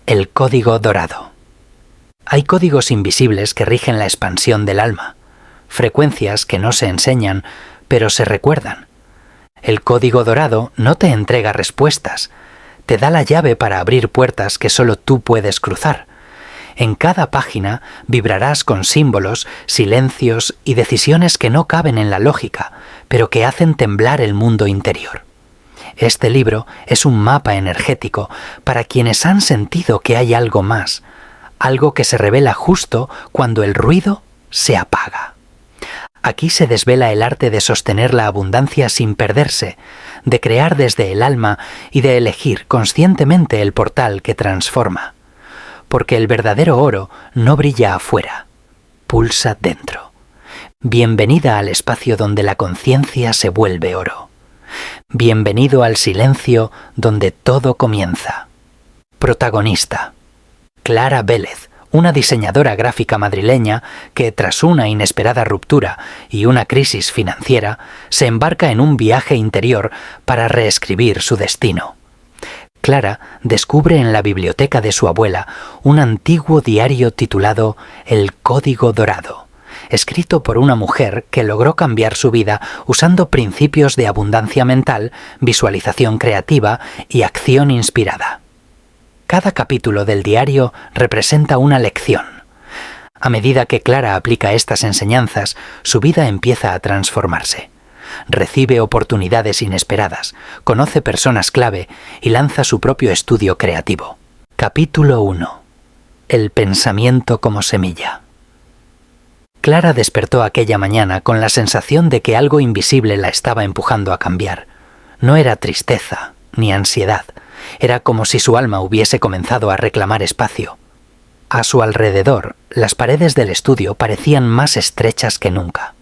El código dorado. Hay códigos invisibles que rigen la expansión del alma, frecuencias que no se enseñan, pero se recuerdan. El código dorado no te entrega respuestas, te da la llave para abrir puertas que solo tú puedes cruzar. En cada página vibrarás con símbolos, silencios y decisiones que no caben en la lógica, pero que hacen temblar el mundo interior. Este libro es un mapa energético para quienes han sentido que hay algo más, algo que se revela justo cuando el ruido se apaga. Aquí se desvela el arte de sostener la abundancia sin perderse, de crear desde el alma y de elegir conscientemente el portal que transforma. Porque el verdadero oro no brilla afuera, pulsa dentro. Bienvenida al espacio donde la conciencia se vuelve oro. Bienvenido al silencio donde todo comienza. Protagonista: Clara Vélez, una diseñadora gráfica madrileña que, tras una inesperada ruptura y una crisis financiera, se embarca en un viaje interior para reescribir su destino. Clara descubre en la biblioteca de su abuela un antiguo diario titulado El Código Dorado, escrito por una mujer que logró cambiar su vida usando principios de abundancia mental, visualización creativa y acción inspirada. Cada capítulo del diario representa una lección. A medida que Clara aplica estas enseñanzas, su vida empieza a transformarse. Recibe oportunidades inesperadas, conoce personas clave y lanza su propio estudio creativo. Capítulo 1. El pensamiento como semilla. Clara despertó aquella mañana con la sensación de que algo invisible la estaba empujando a cambiar. No era tristeza ni ansiedad. Era como si su alma hubiese comenzado a reclamar espacio. A su alrededor, las paredes del estudio parecían más estrechas que nunca.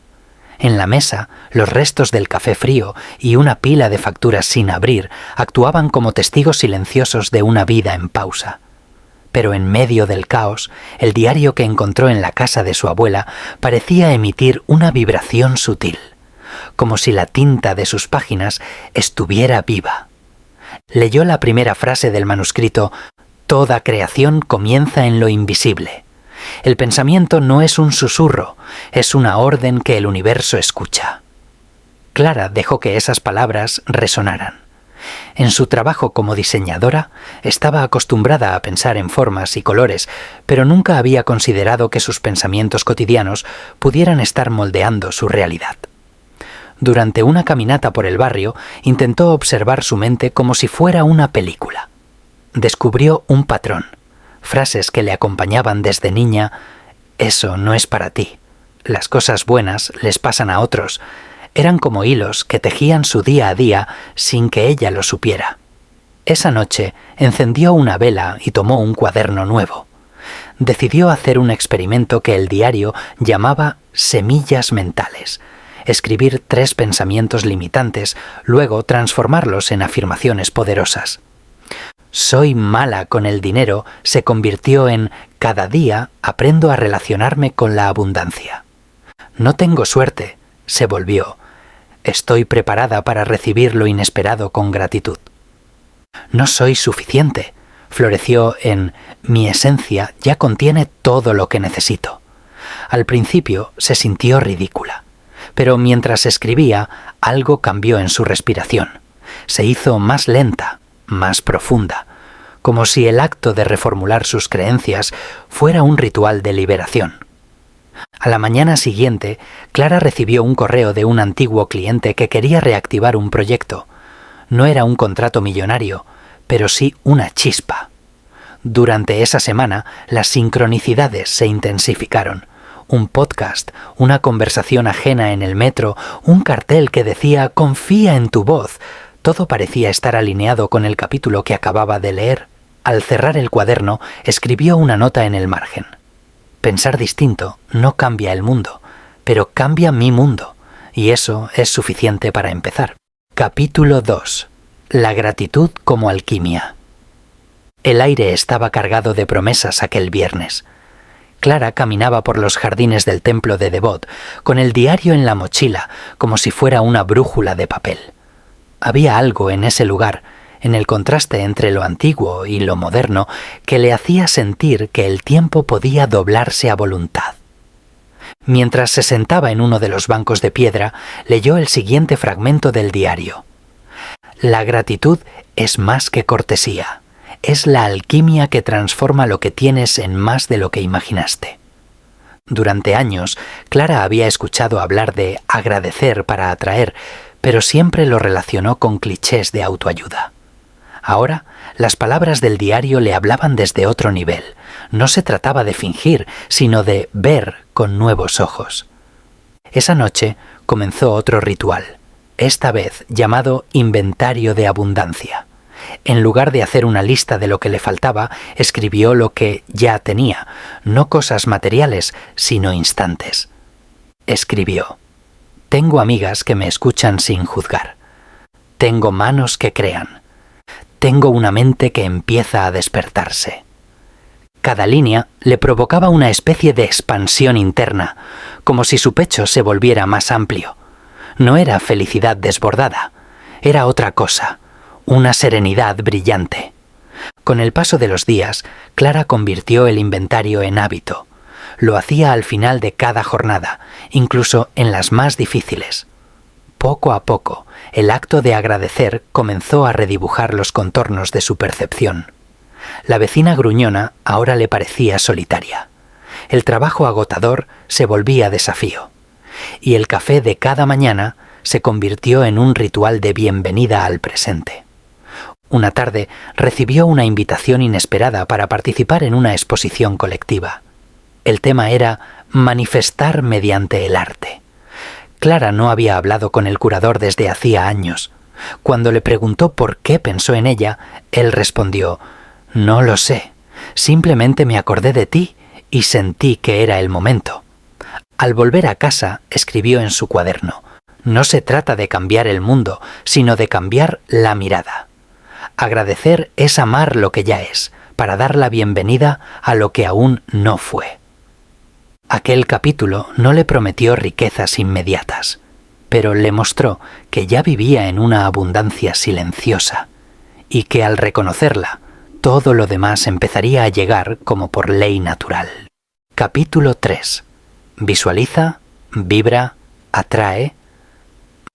En la mesa, los restos del café frío y una pila de facturas sin abrir actuaban como testigos silenciosos de una vida en pausa. Pero en medio del caos, el diario que encontró en la casa de su abuela parecía emitir una vibración sutil, como si la tinta de sus páginas estuviera viva. Leyó la primera frase del manuscrito: «Toda creación comienza en lo invisible». El pensamiento no es un susurro, es una orden que el universo escucha. Clara dejó que esas palabras resonaran. En su trabajo como diseñadora, estaba acostumbrada a pensar en formas y colores, pero nunca había considerado que sus pensamientos cotidianos pudieran estar moldeando su realidad. Durante una caminata por el barrio, intentó observar su mente como si fuera una película. Descubrió un patrón. Frases que le acompañaban desde niña: «Eso no es para ti. Las cosas buenas les pasan a otros». Eran como hilos que tejían su día a día sin que ella lo supiera. Esa noche encendió una vela y tomó un cuaderno nuevo. Decidió hacer un experimento que el diario llamaba semillas mentales. Escribir 3 pensamientos limitantes, luego transformarlos en afirmaciones poderosas. «Soy mala con el dinero» se convirtió en «Cada día aprendo a relacionarme con la abundancia». «No tengo suerte» se volvió «Estoy preparada para recibir lo inesperado con gratitud». «No soy suficiente» floreció en «Mi esencia ya contiene todo lo que necesito». Al principio se sintió ridícula, pero mientras escribía, algo cambió en su respiración. Se hizo más lenta, más profunda, como si el acto de reformular sus creencias fuera un ritual de liberación. A la mañana siguiente, Clara recibió un correo de un antiguo cliente que quería reactivar un proyecto. No era un contrato millonario, pero sí una chispa. Durante esa semana, las sincronicidades se intensificaron. Un podcast, una conversación ajena en el metro, un cartel que decía «Confía en tu voz». Todo parecía estar alineado con el capítulo que acababa de leer. Al cerrar el cuaderno, escribió una nota en el margen. Pensar distinto no cambia el mundo, pero cambia mi mundo, y eso es suficiente para empezar. Capítulo 2. La gratitud como alquimia. El aire estaba cargado de promesas aquel viernes. Clara caminaba por los jardines del templo de Devot, con el diario en la mochila, como si fuera una brújula de papel. Había algo en ese lugar, en el contraste entre lo antiguo y lo moderno que le hacía sentir que el tiempo podía doblarse a voluntad. Mientras se sentaba en uno de los bancos de piedra, leyó el siguiente fragmento del diario. La gratitud es más que cortesía. Es la alquimia que transforma lo que tienes en más de lo que imaginaste. Durante años, Clara había escuchado hablar de agradecer para atraer, pero siempre lo relacionó con clichés de autoayuda. Ahora, las palabras del diario le hablaban desde otro nivel. No se trataba de fingir, sino de ver con nuevos ojos. Esa noche comenzó otro ritual, esta vez llamado inventario de abundancia. En lugar de hacer una lista de lo que le faltaba, escribió lo que ya tenía, no cosas materiales, sino instantes. Escribió: tengo amigas que me escuchan sin juzgar. Tengo manos que crean. Tengo una mente que empieza a despertarse. Cada línea le provocaba una especie de expansión interna, como si su pecho se volviera más amplio. No era felicidad desbordada, era otra cosa, una serenidad brillante. Con el paso de los días, Clara convirtió el inventario en hábito. Lo hacía al final de cada jornada, incluso en las más difíciles. Poco a poco, el acto de agradecer comenzó a redibujar los contornos de su percepción. La vecina gruñona ahora le parecía solitaria. El trabajo agotador se volvía desafío. Y el café de cada mañana se convirtió en un ritual de bienvenida al presente. Una tarde recibió una invitación inesperada para participar en una exposición colectiva. El tema era manifestar mediante el arte. Clara no había hablado con el curador desde hacía años. Cuando le preguntó por qué pensó en ella, él respondió: no lo sé, simplemente me acordé de ti y sentí que era el momento. Al volver a casa, escribió en su cuaderno: no se trata de cambiar el mundo, sino de cambiar la mirada. Agradecer es amar lo que ya es, para dar la bienvenida a lo que aún no fue. Aquel capítulo no le prometió riquezas inmediatas, pero le mostró que ya vivía en una abundancia silenciosa y que al reconocerla, todo lo demás empezaría a llegar como por ley natural. Capítulo 3. Visualiza, vibra, atrae.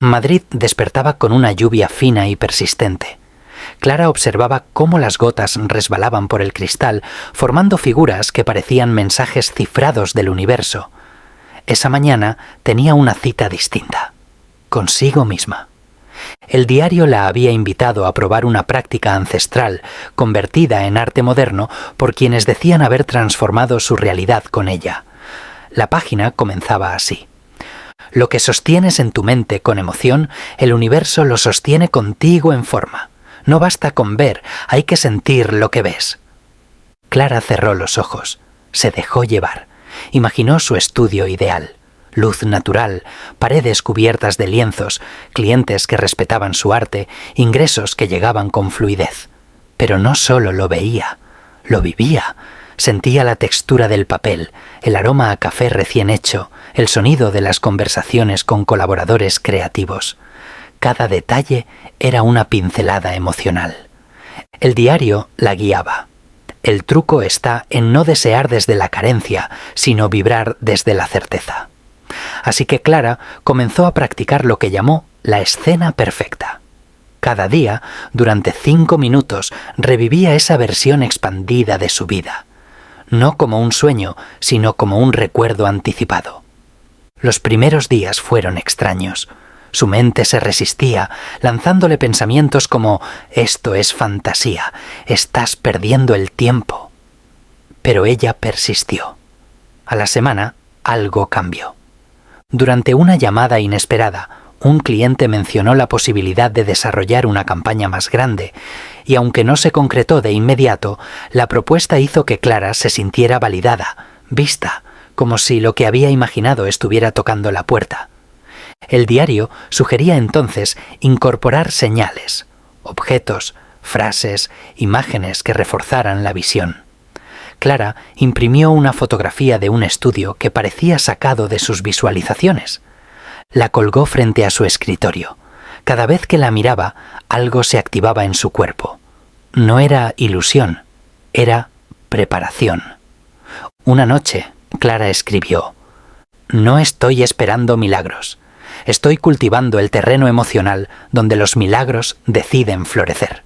Madrid despertaba con una lluvia fina y persistente. Clara observaba cómo las gotas resbalaban por el cristal, formando figuras que parecían mensajes cifrados del universo. Esa mañana tenía una cita distinta, consigo misma. El diario la había invitado a probar una práctica ancestral, convertida en arte moderno por quienes decían haber transformado su realidad con ella. La página comenzaba así: lo que sostienes en tu mente con emoción, el universo lo sostiene contigo en forma. No basta con ver, hay que sentir lo que ves. Clara cerró los ojos, se dejó llevar, imaginó su estudio ideal. Luz natural, paredes cubiertas de lienzos, clientes que respetaban su arte, ingresos que llegaban con fluidez. Pero no solo lo veía, lo vivía. Sentía la textura del papel, el aroma a café recién hecho, el sonido de las conversaciones con colaboradores creativos. Cada detalle era una pincelada emocional. El diario la guiaba. El truco está en no desear desde la carencia, sino vibrar desde la certeza. Así que Clara comenzó a practicar lo que llamó la escena perfecta. Cada día, durante 5 minutos, revivía esa versión expandida de su vida. No como un sueño, sino como un recuerdo anticipado. Los primeros días fueron extraños. Su mente se resistía, lanzándole pensamientos como: esto es fantasía, estás perdiendo el tiempo. Pero ella persistió. A la semana, algo cambió. Durante una llamada inesperada, un cliente mencionó la posibilidad de desarrollar una campaña más grande, y aunque no se concretó de inmediato, la propuesta hizo que Clara se sintiera validada, vista, como si lo que había imaginado estuviera tocando la puerta. El diario sugería entonces incorporar señales, objetos, frases, imágenes que reforzaran la visión. Clara imprimió una fotografía de un estudio que parecía sacado de sus visualizaciones. La colgó frente a su escritorio. Cada vez que la miraba, algo se activaba en su cuerpo. No era ilusión, era preparación. Una noche, Clara escribió: «No estoy esperando milagros. Estoy cultivando el terreno emocional donde los milagros deciden florecer».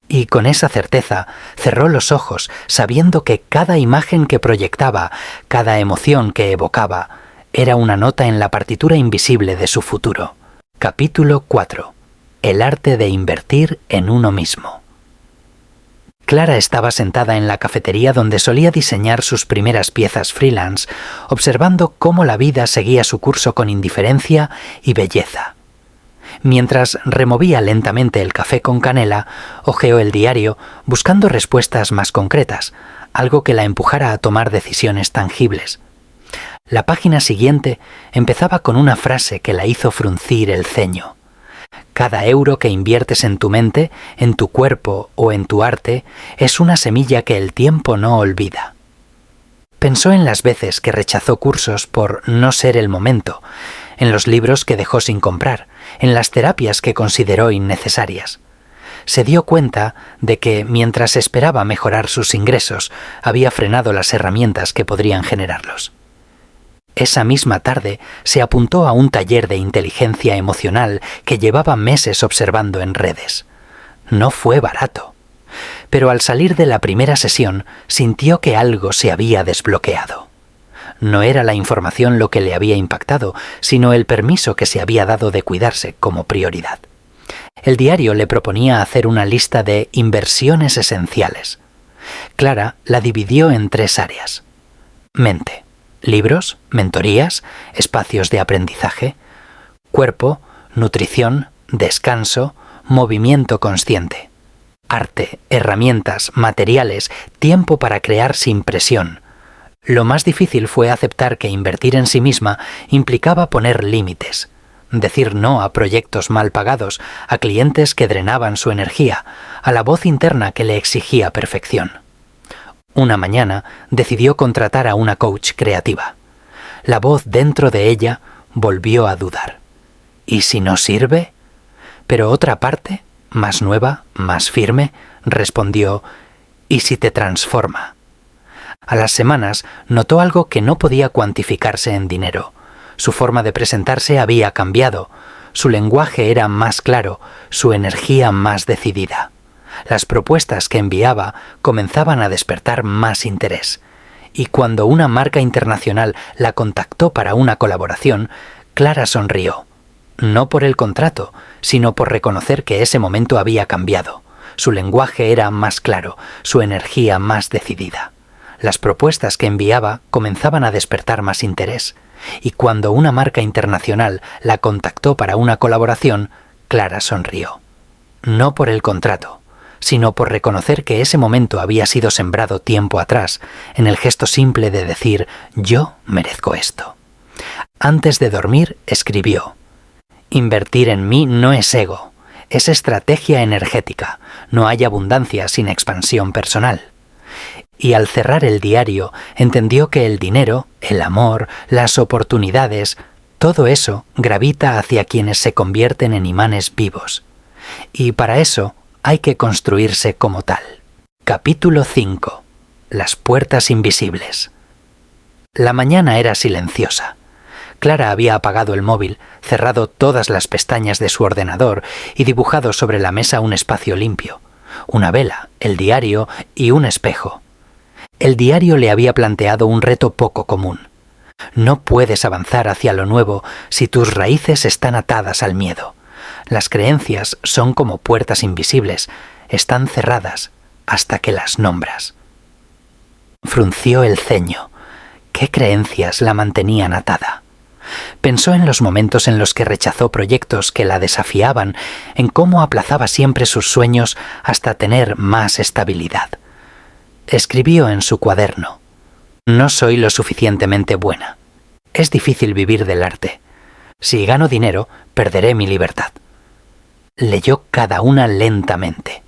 Y con esa certeza cerró los ojos, sabiendo que cada imagen que proyectaba, cada emoción que evocaba, era una nota en la partitura invisible de su futuro. Capítulo 4. El arte de invertir en uno mismo. Clara estaba sentada en la cafetería donde solía diseñar sus primeras piezas freelance, observando cómo la vida seguía su curso con indiferencia y belleza. Mientras removía lentamente el café con canela, hojeó el diario buscando respuestas más concretas, algo que la empujara a tomar decisiones tangibles. La página siguiente empezaba con una frase que la hizo fruncir el ceño. Cada euro que inviertes en tu mente, en tu cuerpo o en tu arte es una semilla que el tiempo no olvida. Pensó en las veces que rechazó cursos por no ser el momento, en los libros que dejó sin comprar, en las terapias que consideró innecesarias. Se dio cuenta de que, mientras esperaba mejorar sus ingresos, había frenado las herramientas que podrían generarlos. Esa misma tarde se apuntó a un taller de inteligencia emocional que llevaba meses observando en redes. No fue barato, pero al salir de la primera sesión sintió que algo se había desbloqueado. No era la información lo que le había impactado, sino el permiso que se había dado de cuidarse como prioridad. El diario le proponía hacer una lista de inversiones esenciales. Clara la dividió en 3 áreas: mente, libros, mentorías, espacios de aprendizaje; cuerpo, nutrición, descanso, movimiento consciente; arte, herramientas, materiales, tiempo para crear sin presión. Lo más difícil fue aceptar que invertir en sí misma implicaba poner límites, decir no a proyectos mal pagados, a clientes que drenaban su energía, a la voz interna que le exigía perfección. Una mañana decidió contratar a una coach creativa. La voz dentro de ella volvió a dudar. ¿Y si no sirve? Pero otra parte, más nueva, más firme, respondió: ¿y si te transforma? A las semanas notó algo que no podía cuantificarse en dinero. Su forma de presentarse había cambiado. Su lenguaje era más claro, su energía más decidida. Las propuestas que enviaba comenzaban a despertar más interés. Y cuando una marca internacional la contactó para una colaboración, Clara sonrió. No por el contrato, sino por reconocer que ese momento había cambiado. Su lenguaje era más claro, su energía más decidida. Las propuestas que enviaba comenzaban a despertar más interés, y cuando una marca internacional la contactó para una colaboración, Clara sonrió. No por el contrato, sino por reconocer que ese momento había sido sembrado tiempo atrás, en el gesto simple de decir: yo merezco esto. Antes de dormir, escribió: invertir en mí no es ego, es estrategia energética, no hay abundancia sin expansión personal. Y al cerrar el diario, entendió que el dinero, el amor, las oportunidades, todo eso gravita hacia quienes se convierten en imanes vivos. Y para eso hay que construirse como tal. Capítulo 5. Las puertas invisibles. La mañana era silenciosa. Clara había apagado el móvil, cerrado todas las pestañas de su ordenador y dibujado sobre la mesa un espacio limpio, una vela, el diario y un espejo. El diario le había planteado un reto poco común. No puedes avanzar hacia lo nuevo si tus raíces están atadas al miedo. Las creencias son como puertas invisibles, están cerradas hasta que las nombras. Frunció el ceño. ¿Qué creencias la mantenían atada? Pensó en los momentos en los que rechazó proyectos que la desafiaban, en cómo aplazaba siempre sus sueños hasta tener más estabilidad. Escribió en su cuaderno: no soy lo suficientemente buena. Es difícil vivir del arte. Si gano dinero, perderé mi libertad. Leyó cada una lentamente,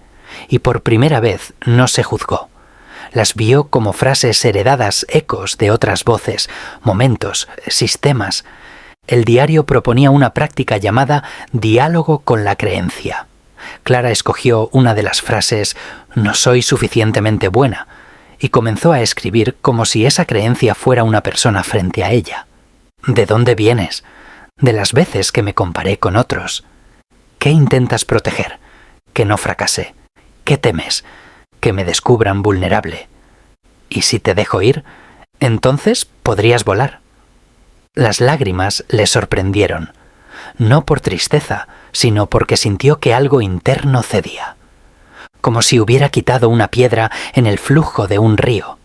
y por primera vez no se juzgó. Las vio como frases heredadas, ecos de otras voces, momentos, sistemas. El diario proponía una práctica llamada diálogo con la creencia. Clara escogió una de las frases «no soy suficientemente buena» y comenzó a escribir como si esa creencia fuera una persona frente a ella. ¿De dónde vienes? De las veces que me comparé con otros. ¿Qué intentas proteger? Que no fracase. ¿Qué temes? Que me descubran vulnerable. ¿Y si te dejo ir? Entonces podrías volar. Las lágrimas le sorprendieron, no por tristeza, sino porque sintió que algo interno cedía, como si hubiera quitado una piedra en el flujo de un río.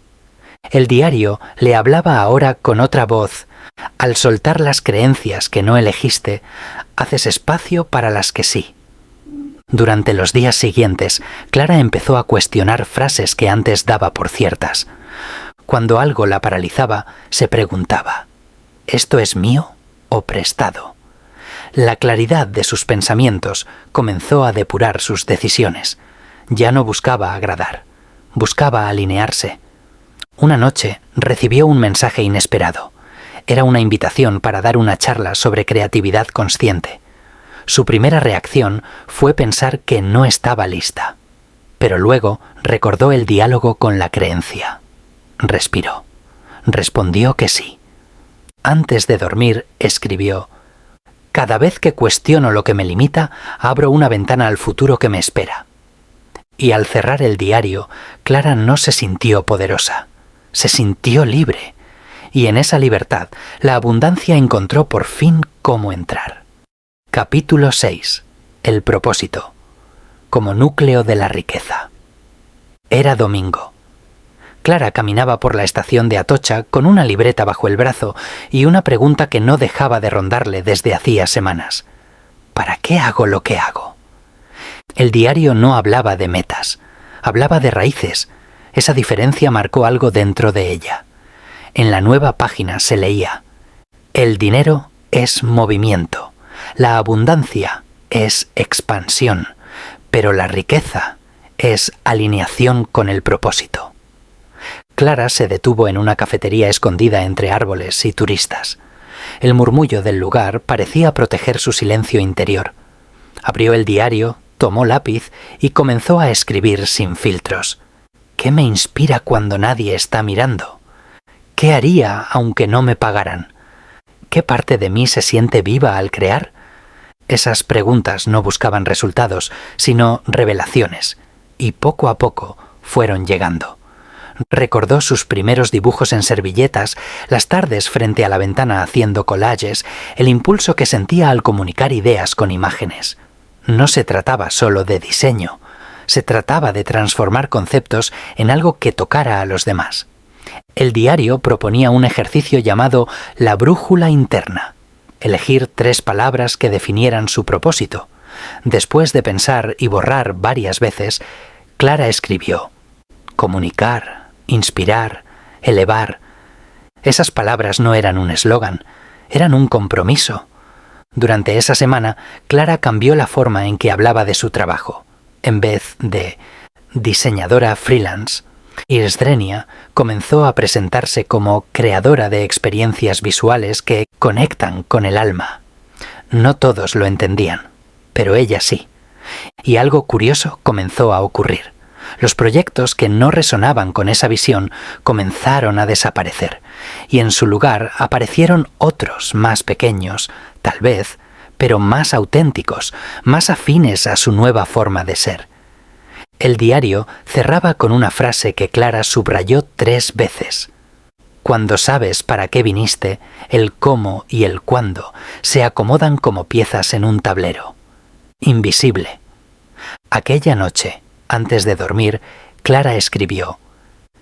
El diario le hablaba ahora con otra voz. Al soltar las creencias que no elegiste, haces espacio para las que sí. Durante los días siguientes, Clara empezó a cuestionar frases que antes daba por ciertas. Cuando algo la paralizaba, se preguntaba, ¿esto es mío o prestado? La claridad de sus pensamientos comenzó a depurar sus decisiones. Ya no buscaba agradar, buscaba alinearse. Una noche recibió un mensaje inesperado. Era una invitación para dar una charla sobre creatividad consciente. Su primera reacción fue pensar que no estaba lista, pero luego recordó el diálogo con la creencia. Respiró. Respondió que sí. Antes de dormir, escribió: «Cada vez que cuestiono lo que me limita, abro una ventana al futuro que me espera». Y al cerrar el diario, Clara no se sintió poderosa, se sintió libre. Y en esa libertad, la abundancia encontró por fin cómo entrar. Capítulo 6. El propósito. Como núcleo de la riqueza. Era domingo. Clara caminaba por la estación de Atocha con una libreta bajo el brazo y una pregunta que no dejaba de rondarle desde hacía semanas. ¿Para qué hago lo que hago? El diario no hablaba de metas, hablaba de raíces. Esa diferencia marcó algo dentro de ella. En la nueva página se leía: el dinero es movimiento, la abundancia es expansión, pero la riqueza es alineación con el propósito. Clara se detuvo en una cafetería escondida entre árboles y turistas. El murmullo del lugar parecía proteger su silencio interior. Abrió el diario, tomó lápiz y comenzó a escribir sin filtros. ¿Qué me inspira cuando nadie está mirando? ¿Qué haría aunque no me pagaran? ¿Qué parte de mí se siente viva al crear? Esas preguntas no buscaban resultados, sino revelaciones, y poco a poco fueron llegando. Recordó sus primeros dibujos en servilletas, las tardes frente a la ventana haciendo collages, el impulso que sentía al comunicar ideas con imágenes. No se trataba solo de diseño, se trataba de transformar conceptos en algo que tocara a los demás. El diario proponía un ejercicio llamado la brújula interna, elegir 3 palabras que definieran su propósito. Después de pensar y borrar varias veces, Clara escribió: comunicar, inspirar, elevar. Esas palabras no eran un eslogan, eran un compromiso. Durante esa semana, Clara cambió la forma en que hablaba de su trabajo. En vez de diseñadora freelance, Irsdrenia comenzó a presentarse como creadora de experiencias visuales que conectan con el alma. No todos lo entendían, pero ella sí. Y algo curioso comenzó a ocurrir. Los proyectos que no resonaban con esa visión comenzaron a desaparecer, y en su lugar aparecieron otros más pequeños, tal vez, pero más auténticos, más afines a su nueva forma de ser. El diario cerraba con una frase que Clara subrayó 3 veces. Cuando sabes para qué viniste, el cómo y el cuándo se acomodan como piezas en un tablero. Invisible. Aquella noche, antes de dormir, Clara escribió: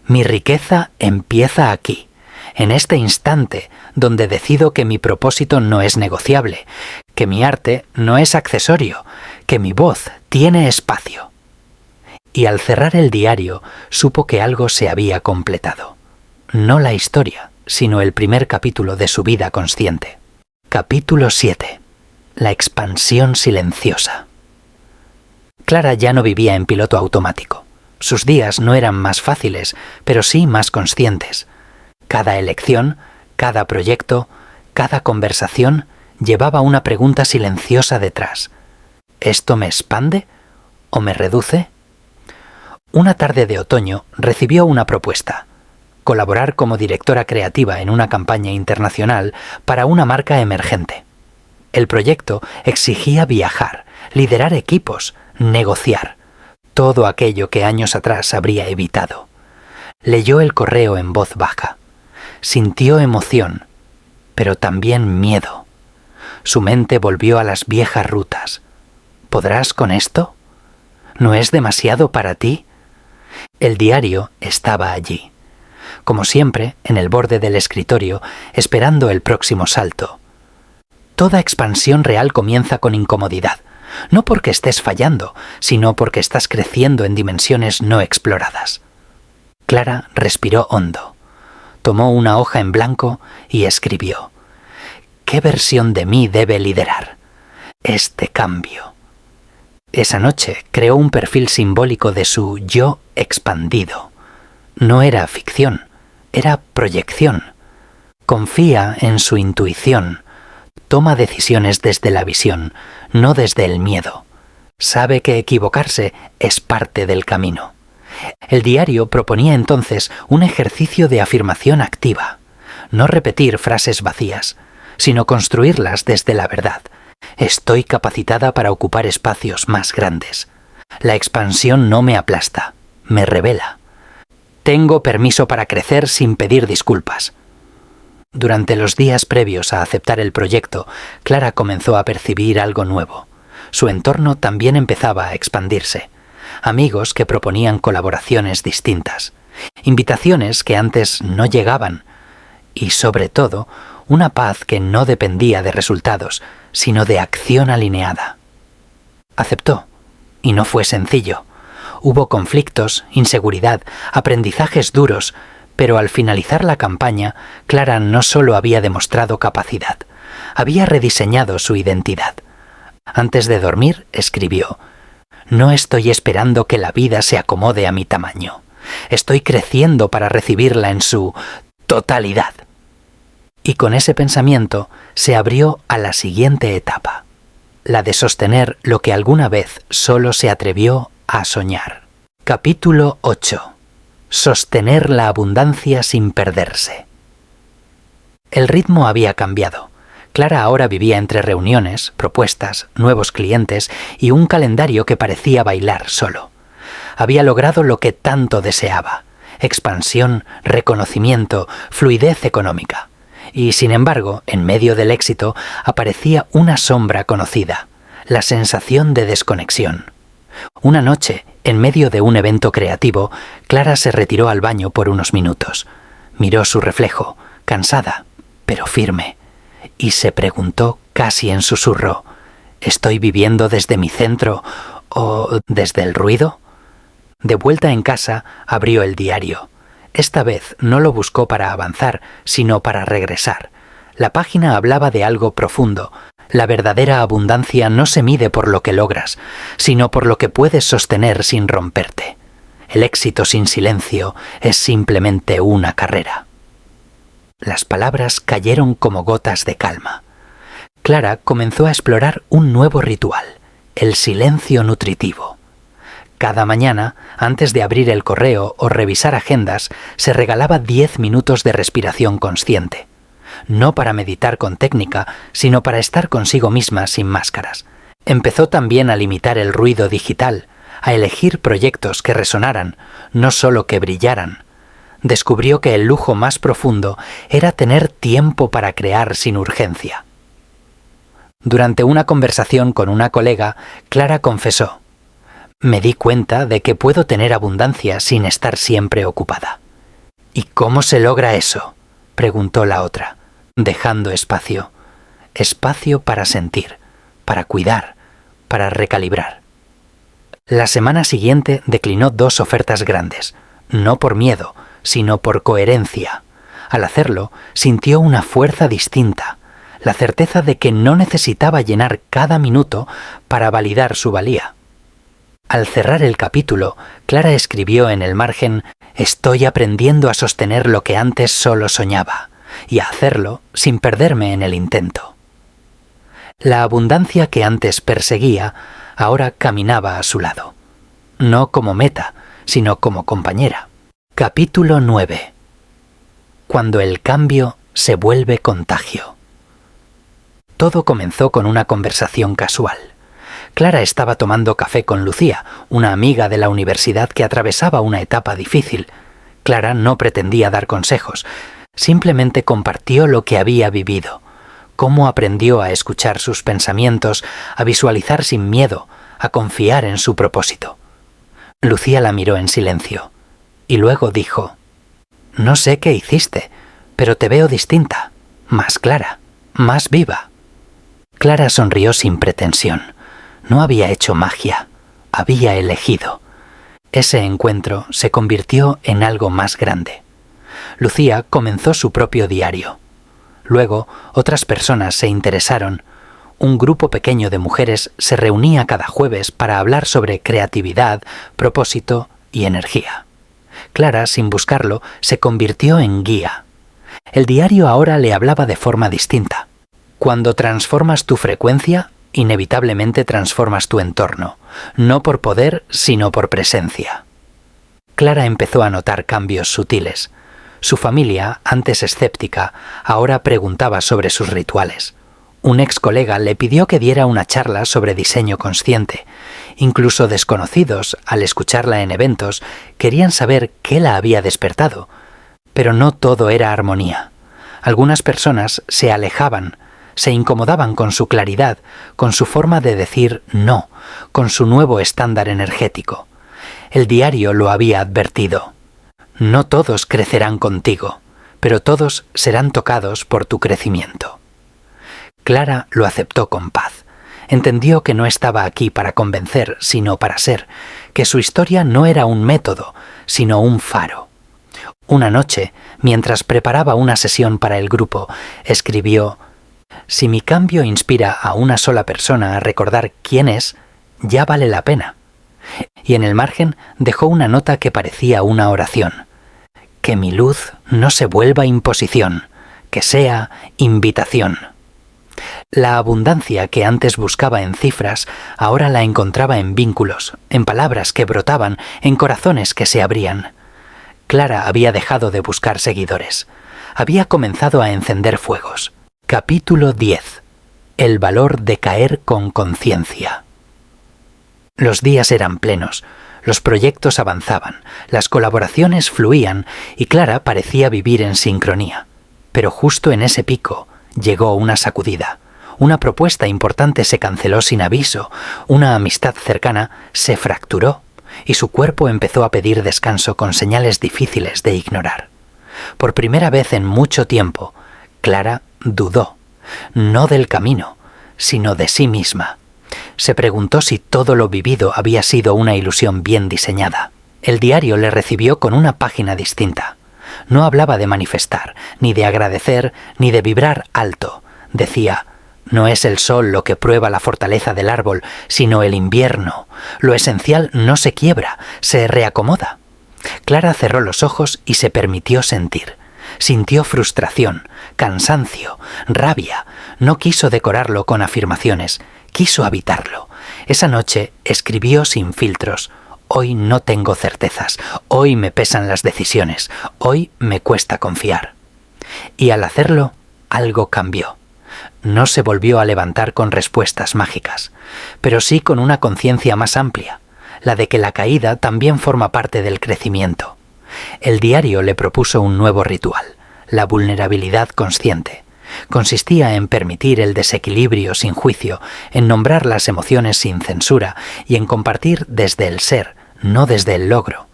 mi riqueza empieza aquí, en este instante donde decido que mi propósito no es negociable, que mi arte no es accesorio, que mi voz tiene espacio. Y al cerrar el diario, supo que algo se había completado. No la historia, sino el primer capítulo de su vida consciente. Capítulo 7. La expansión silenciosa. Clara ya no vivía en piloto automático. Sus días no eran más fáciles, pero sí más conscientes. Cada elección, cada proyecto, Cada conversación llevaba una pregunta silenciosa detrás. ¿Esto me expande o me reduce? Una tarde de otoño recibió una propuesta: colaborar como directora creativa en una campaña internacional para una marca emergente. El proyecto exigía viajar, liderar equipos, negociar, todo aquello que años atrás habría evitado. Leyó el correo en voz baja. Sintió emoción, pero también miedo. Su mente volvió a las viejas rutas. ¿Podrás con esto? ¿No es demasiado para ti? El diario estaba allí, como siempre, en el borde del escritorio, esperando el próximo salto. Toda expansión real comienza con incomodidad, no porque estés fallando, sino porque estás creciendo en dimensiones no exploradas. Clara respiró hondo, tomó una hoja en blanco y escribió: ¿qué versión de mí debe liderar este cambio? Esa noche creó un perfil simbólico de su yo expandido. No era ficción, era proyección. Confía en su intuición. Toma decisiones desde la visión, no desde el miedo. Sabe que equivocarse es parte del camino. El diario proponía entonces un ejercicio de afirmación activa. No repetir frases vacías, sino construirlas desde la verdad. Estoy capacitada para ocupar espacios más grandes. La expansión no me aplasta, me revela. Tengo permiso para crecer sin pedir disculpas. Durante los días previos a aceptar el proyecto, Clara comenzó a percibir algo nuevo. Su entorno también empezaba a expandirse. Amigos que proponían colaboraciones distintas, invitaciones que antes no llegaban y, sobre todo, una paz que no dependía de resultados, sino de acción alineada. Aceptó, y no fue sencillo. Hubo conflictos, inseguridad, aprendizajes duros, pero al finalizar la campaña, Clara no solo había demostrado capacidad, había rediseñado su identidad. Antes de dormir, escribió: no estoy esperando que la vida se acomode a mi tamaño. Estoy creciendo para recibirla en su totalidad. Y con ese pensamiento se abrió a la siguiente etapa, la de sostener lo que alguna vez solo se atrevió a soñar. Capítulo 8. Sostener la abundancia sin perderse. El ritmo había cambiado. Clara ahora vivía entre reuniones, propuestas, nuevos clientes y un calendario que parecía bailar solo. Había logrado lo que tanto deseaba: expansión, reconocimiento, fluidez económica. Y, sin embargo, en medio del éxito aparecía una sombra conocida, la sensación de desconexión. Una noche, en medio de un evento creativo, Clara se retiró al baño por unos minutos. Miró su reflejo, cansada, pero firme, y se preguntó casi en susurro: ¿estoy viviendo desde mi centro o desde el ruido? De vuelta en casa, abrió el diario. Esta vez no lo buscó para avanzar, sino para regresar. La página hablaba de algo profundo. La verdadera abundancia no se mide por lo que logras, sino por lo que puedes sostener sin romperte. El éxito sin silencio es simplemente una carrera. Las palabras cayeron como gotas de calma. Clara comenzó a explorar un nuevo ritual, el silencio nutritivo. Cada mañana, antes de abrir el correo o revisar agendas, se regalaba 10 minutos de respiración consciente. No para meditar con técnica, sino para estar consigo misma sin máscaras. Empezó también a limitar el ruido digital, a elegir proyectos que resonaran, no solo que brillaran. Descubrió que el lujo más profundo era tener tiempo para crear sin urgencia. Durante una conversación con una colega, Clara confesó: me di cuenta de que puedo tener abundancia sin estar siempre ocupada. ¿Y cómo se logra eso?, preguntó la otra, dejando espacio. Espacio para sentir, para cuidar, para recalibrar. La semana siguiente declinó 2 ofertas grandes, no por miedo, sino por coherencia. Al hacerlo, sintió una fuerza distinta, la certeza de que no necesitaba llenar cada minuto para validar su valía. Al cerrar el capítulo, Clara escribió en el margen: estoy aprendiendo a sostener lo que antes solo soñaba. y a hacerlo sin perderme en el intento. La abundancia que antes perseguía, ahora caminaba a su lado. No como meta, sino como compañera. Capítulo 9. Cuando el cambio se vuelve contagio. Todo comenzó con una conversación casual. Clara estaba tomando café con Lucía, una amiga de la universidad que atravesaba una etapa difícil. Clara no pretendía dar consejos, simplemente compartió lo que había vivido, cómo aprendió a escuchar sus pensamientos, a visualizar sin miedo, a confiar en su propósito. Lucía la miró en silencio, y luego dijo: «No sé qué hiciste, pero te veo distinta, más clara, más viva». Clara sonrió sin pretensión. No había hecho magia, había elegido. Ese encuentro se convirtió en algo más grande. Lucía comenzó su propio diario. Luego, otras personas se interesaron. Un grupo pequeño de mujeres se reunía cada jueves para hablar sobre creatividad, propósito y energía. Clara, sin buscarlo, se convirtió en guía. El diario ahora le hablaba de forma distinta. Cuando transformas tu frecuencia, inevitablemente transformas tu entorno, no por poder, sino por presencia. Clara empezó a notar cambios sutiles. Su familia, antes escéptica, ahora preguntaba sobre sus rituales. Un ex colega le pidió que diera una charla sobre diseño consciente. Incluso desconocidos, al escucharla en eventos, querían saber qué la había despertado. Pero no todo era armonía. Algunas personas se alejaban, se incomodaban con su claridad, con su forma de decir no, con su nuevo estándar energético. El diario lo había advertido. No todos crecerán contigo, pero todos serán tocados por tu crecimiento. Clara lo aceptó con paz. Entendió que no estaba aquí para convencer, sino para ser, que su historia no era un método, sino un faro. Una noche, mientras preparaba una sesión para el grupo, escribió: «Si mi cambio inspira a una sola persona a recordar quién es, ya vale la pena». Y en el margen dejó una nota que parecía una oración: «Que mi luz no se vuelva imposición, que sea invitación». La abundancia que antes buscaba en cifras, ahora la encontraba en vínculos, en palabras que brotaban, en corazones que se abrían. Clara había dejado de buscar seguidores. Había comenzado a encender fuegos. Capítulo 10. El valor de caer con conciencia. Los días eran plenos, los proyectos avanzaban, las colaboraciones fluían y Clara parecía vivir en sincronía. Pero justo en ese pico llegó una sacudida. Una propuesta importante se canceló sin aviso, una amistad cercana se fracturó y su cuerpo empezó a pedir descanso con señales difíciles de ignorar. Por primera vez en mucho tiempo, Clara dudó, no del camino, sino de sí misma. Se preguntó si todo lo vivido había sido una ilusión bien diseñada. El diario le recibió con una página distinta. No hablaba de manifestar, ni de agradecer, ni de vibrar alto. Decía: «No es el sol lo que prueba la fortaleza del árbol, sino el invierno. Lo esencial no se quiebra, se reacomoda». Clara cerró los ojos y se permitió sentir. Sintió frustración, cansancio, rabia. No quiso decorarlo con afirmaciones, quiso habitarlo. Esa noche escribió sin filtros: «Hoy no tengo certezas, hoy me pesan las decisiones, hoy me cuesta confiar». Y al hacerlo, algo cambió. No se volvió a levantar con respuestas mágicas, pero sí con una conciencia más amplia, la de que la caída también forma parte del crecimiento. El diario le propuso un nuevo ritual, la vulnerabilidad consciente. Consistía en permitir el desequilibrio sin juicio, en nombrar las emociones sin censura y en compartir desde el ser, no desde el logro.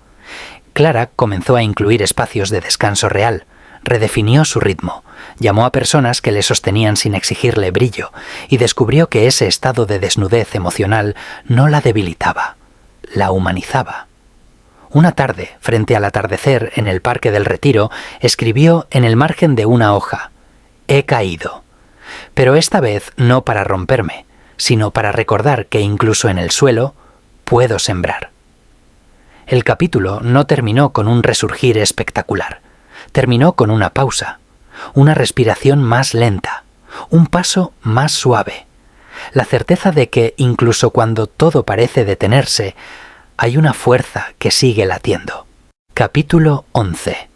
Clara comenzó a incluir espacios de descanso real, redefinió su ritmo, llamó a personas que le sostenían sin exigirle brillo y descubrió que ese estado de desnudez emocional no la debilitaba, la humanizaba. Una tarde, frente al atardecer en el Parque del Retiro, escribió en el margen de una hoja: «He caído, pero esta vez no para romperme, sino para recordar que incluso en el suelo puedo sembrar». El capítulo no terminó con un resurgir espectacular, terminó con una pausa. una respiración más lenta, un paso más suave, la certeza de que incluso cuando todo parece detenerse, hay una fuerza que sigue latiendo. Capítulo 11.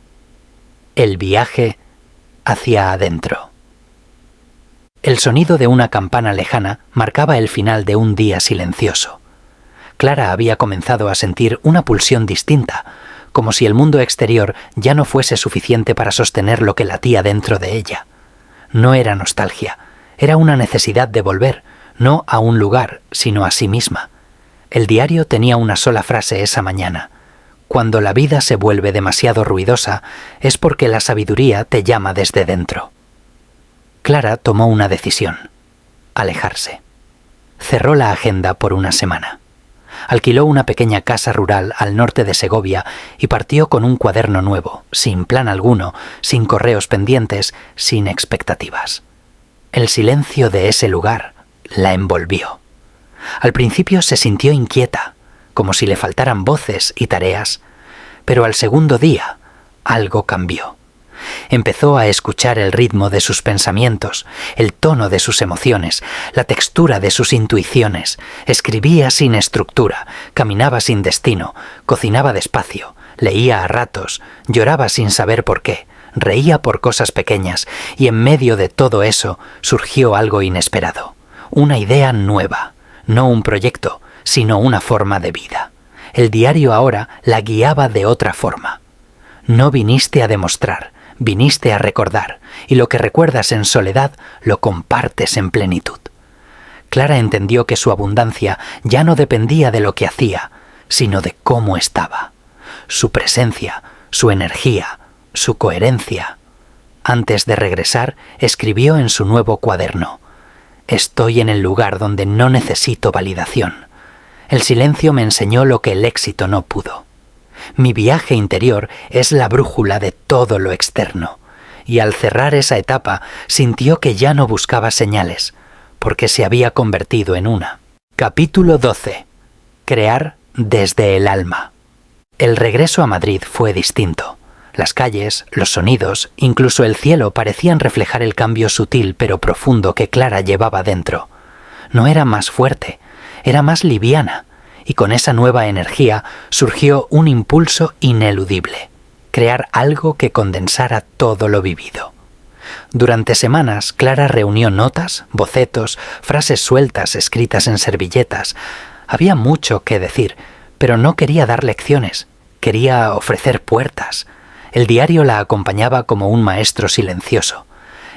El viaje hacia adentro. El sonido de una campana lejana marcaba el final de un día silencioso. Clara había comenzado a sentir una pulsión distinta, como si el mundo exterior ya no fuese suficiente para sostener lo que latía dentro de ella. No era nostalgia, era una necesidad de volver, no a un lugar, sino a sí misma. El diario tenía una sola frase esa mañana: cuando la vida se vuelve demasiado ruidosa, es porque la sabiduría te llama desde dentro. Clara tomó una decisión: alejarse. Cerró la agenda por una semana. Alquiló una pequeña casa rural al norte de Segovia y partió con un cuaderno nuevo, sin plan alguno, sin correos pendientes, sin expectativas. El silencio de ese lugar la envolvió. Al principio se sintió inquieta, como si le faltaran voces y tareas, pero al segundo día algo cambió. Empezó a escuchar el ritmo de sus pensamientos, el tono de sus emociones, la textura de sus intuiciones. Escribía sin estructura, caminaba sin destino, cocinaba despacio, leía a ratos, lloraba sin saber por qué, reía por cosas pequeñas, y en medio de todo eso surgió algo inesperado. Una idea nueva, no un proyecto, sino una forma de vida. El diario ahora la guiaba de otra forma. No viniste a demostrar, viniste a recordar, y lo que recuerdas en soledad lo compartes en plenitud. Clara entendió que su abundancia ya no dependía de lo que hacía, sino de cómo estaba. Su presencia, su energía, su coherencia. Antes de regresar, escribió en su nuevo cuaderno: estoy en el lugar donde no necesito validación. El silencio me enseñó lo que el éxito no pudo. Mi viaje interior es la brújula de todo lo externo, y al cerrar esa etapa sintió que ya no buscaba señales, porque se había convertido en una. Capítulo 12. Crear desde el alma. El regreso a Madrid fue distinto. Las calles, los sonidos, incluso el cielo parecían reflejar el cambio sutil pero profundo que Clara llevaba dentro. No era más fuerte, era más liviana, y con esa nueva energía surgió un impulso ineludible: crear algo que condensara todo lo vivido. Durante semanas, Clara reunió notas, bocetos, frases sueltas escritas en servilletas. Había mucho que decir, pero no quería dar lecciones, quería ofrecer puertas. El diario la acompañaba como un maestro silencioso.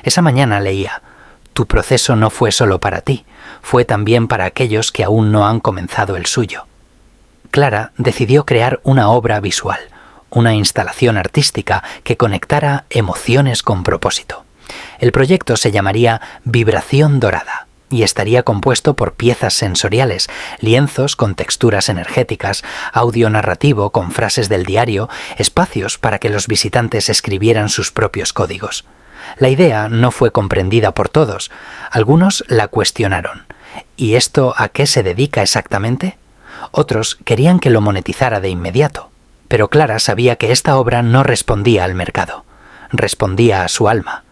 Esa mañana leía: tu proceso no fue solo para ti, fue también para aquellos que aún no han comenzado el suyo. Clara decidió crear una obra visual, una instalación artística que conectara emociones con propósito. El proyecto se llamaría Vibración Dorada y estaría compuesto por piezas sensoriales, lienzos con texturas energéticas, audio narrativo con frases del diario, espacios para que los visitantes escribieran sus propios códigos. La idea no fue comprendida por todos. Algunos la cuestionaron: ¿y esto a qué se dedica exactamente? Otros querían que lo monetizara de inmediato. Pero Clara sabía que esta obra no respondía al mercado, respondía a su alma.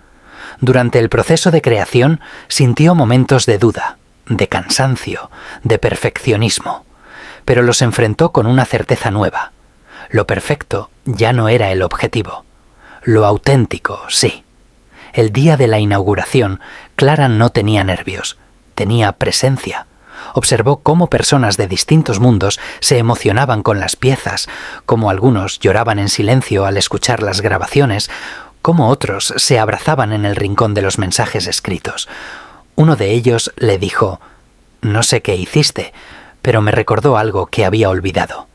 Durante el proceso de creación sintió momentos de duda, de cansancio, de perfeccionismo, pero los enfrentó con una certeza nueva. Lo perfecto ya no era el objetivo. Lo auténtico, sí. El día de la inauguración, Clara no tenía nervios, tenía presencia. Observó cómo personas de distintos mundos se emocionaban con las piezas, cómo algunos lloraban en silencio al escuchar las grabaciones, cómo otros se abrazaban en el rincón de los mensajes escritos. Uno de ellos le dijo: no sé qué hiciste, pero me recordó algo que había olvidado.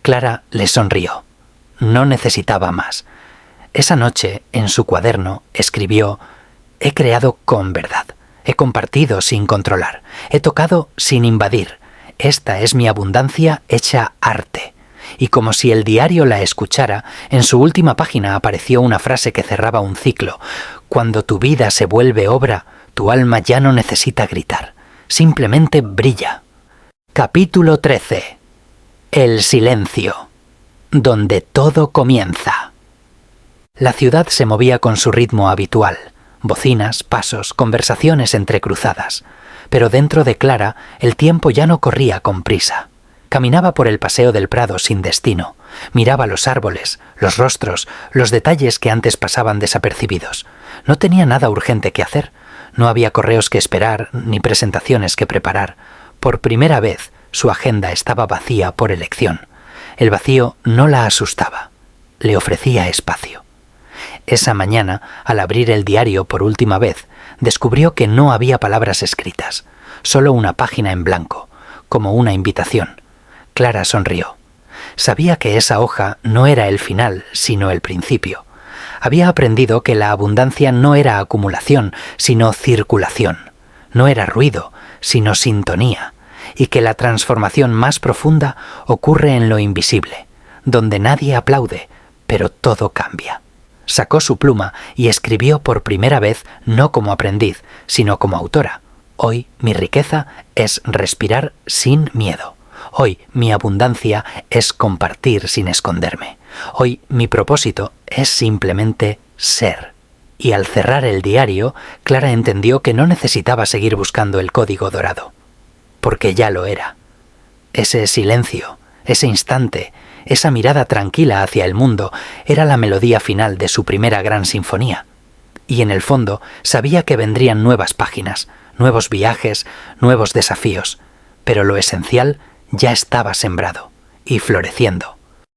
Clara le sonrió. No necesitaba más. Esa noche, en su cuaderno, escribió: he creado con verdad. He compartido sin controlar. He tocado sin invadir. Esta es mi abundancia hecha arte. Y como si el diario la escuchara, en su última página apareció una frase que cerraba un ciclo: cuando tu vida se vuelve obra, tu alma ya no necesita gritar. Simplemente brilla. Capítulo 13. El silencio. Donde todo comienza. La ciudad se movía con su ritmo habitual, bocinas, pasos, conversaciones entrecruzadas. Pero dentro de Clara el tiempo ya no corría con prisa. Caminaba por el paseo del Prado sin destino. Miraba los árboles, los rostros, los detalles que antes pasaban desapercibidos. No tenía nada urgente que hacer. No había correos que esperar, ni presentaciones que preparar. Por primera vez, su agenda estaba vacía por elección. El vacío no la asustaba. Le ofrecía espacio. Esa mañana, al abrir el diario por última vez, descubrió que no había palabras escritas, solo una página en blanco, como una invitación. Clara sonrió. Sabía que esa hoja no era el final, sino el principio. Había aprendido que la abundancia no era acumulación, sino circulación. No era ruido, sino sintonía. Y que la transformación más profunda ocurre en lo invisible, donde nadie aplaude, pero todo cambia. Sacó su pluma y escribió por primera vez no como aprendiz, sino como autora. Hoy mi riqueza es respirar sin miedo. Hoy mi abundancia es compartir sin esconderme. Hoy mi propósito es simplemente ser. Y al cerrar el diario, Clara entendió que no necesitaba seguir buscando el código dorado, porque ya lo era. Ese silencio, ese instante, esa mirada tranquila hacia el mundo era la melodía final de su primera gran sinfonía. Y en el fondo sabía que vendrían nuevas páginas, nuevos viajes, nuevos desafíos, pero lo esencial ya estaba sembrado y floreciendo.